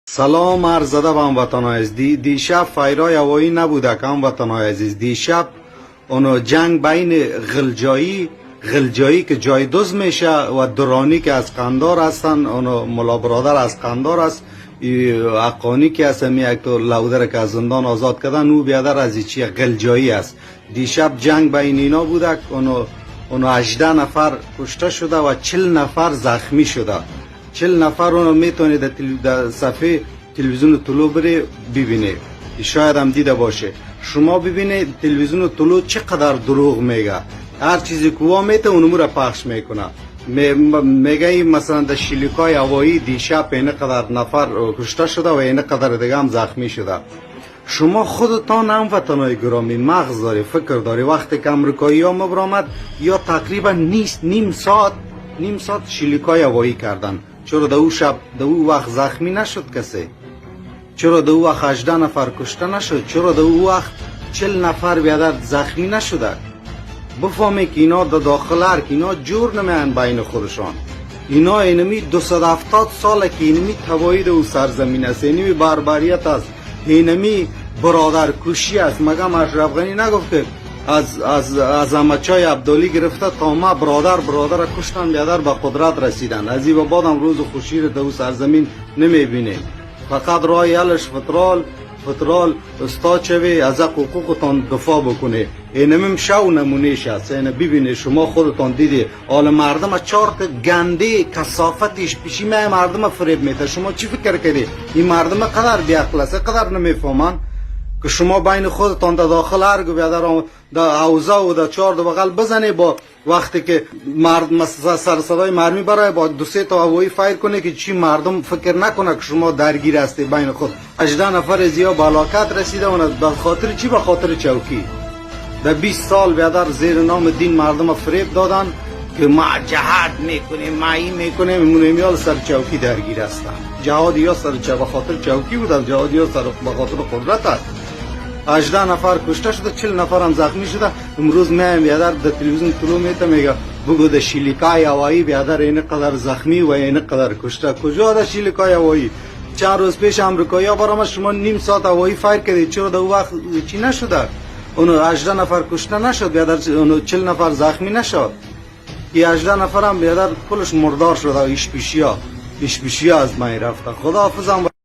سلام عرض ادب هموطنان عزیز. دیشب فایرای هوایی نبوده که هموطنان عزیز. دیشب اونو جنگ بین غلجایی که جای دوز میشه و درانی که از قندار هستن، اونو ملا برادر از قندار است، اقانی که هست یک تو لودر که از زندان آزاد کردن، او بیادر از چی غلجایی است. دیشب جنگ بین اینا بوده که اونو 18 نفر کشته شده و 40 نفر زخمی شده. 40 نفر اونو میتونید در صفحه تلویزیون طلوع بری ببینید، شاید هم دیده باشه. شما ببینید تلویزیون طلوع چقدر دروغ میگه، هر چیزی که وا میته اونمو را پخش میکنه. میگه مثلا در شلیکای هوایی دیشب اینقدر نفر کشته شده و اینقدر دیگه هم زخمی شده. شما خودتان هموطنای گرامی مغز داری، فکر داری. وقتی که امریکایی ها مبرامد یا تقریبا نیم ساعت شلیکای هوایی کردن، چرا در او وقت زخمی نشد کسی؟ چرا در او وقت 18 نفر کشته نشد؟ چرا در او وقت 40 نفر بیادر زخمی نشده؟ بفهمی که اینا در داخل هر که اینا جور نمیان بین خودشان. اینا اینمی 270 ساله که اینمی تباهی در او سرزمین است، اینمی باربریت است، اینمی برادر کشی است. مگم اشرف غنی نگفت که از احمدشاه عبدالی گرفته تا ما برادر کشتن بیادر به قدرت رسیدن. از این بعد هم روز خوشی رو در او سرزمین نمیبینه. فقط رای حلش فترال استاد شوی، از حقوقتان دفاع بکنه. اینم شو نمونهش است. این ببینه شما خودتان دیدی حال مردم چارت گنده کثافتش پیشی مردم فریب میده. شما چی فکر کردی این مردم قدر بیعقل است، قدر نمیفهمن که شما بین خودتان در داخل هرگو بیادر در حوزه و در چهار دو بغل بزنه، با وقتی که مرد سر صدای مرمی برای با 2-3 تا هوایی فایر کنه که چی مردم فکر نکنه که شما درگیر هستی بین خود. 18 نفر زیا به هلاکت رسیده و به خاطر چی؟ به خاطر چوکی. در 20 سال بیادر زیر نام دین مردم فریب دادن که ما جهاد میکنیم، ما این میکنیم، میال سر چوکی درگیر هستن. جهادی یا سر چوکی به خاطر چوکی بودن، جهادی یا سر به خاطر قدرت است. 18 نفر کشته شده، 40 نفر هم زخمی شده. امروز میایم بیادر در تلویزیون طلوع میته میگه بگو در شلیکای هوایی بیادر اینقدر زخمی و اینقدر کشته. کجا در شلیکای هوایی؟ چند روز پیش امریکایی ها برام شما نیم ساعت هوایی فایر کردید، چرا در وقت چی نشده؟ اونو 18 نفر کشته نشد بیادر، اونو 40 نفر زخمی نشد. این 18 نفر هم بیادر کلش مردار شده. ایش پیشی ها از من رفته. خدا حافظم.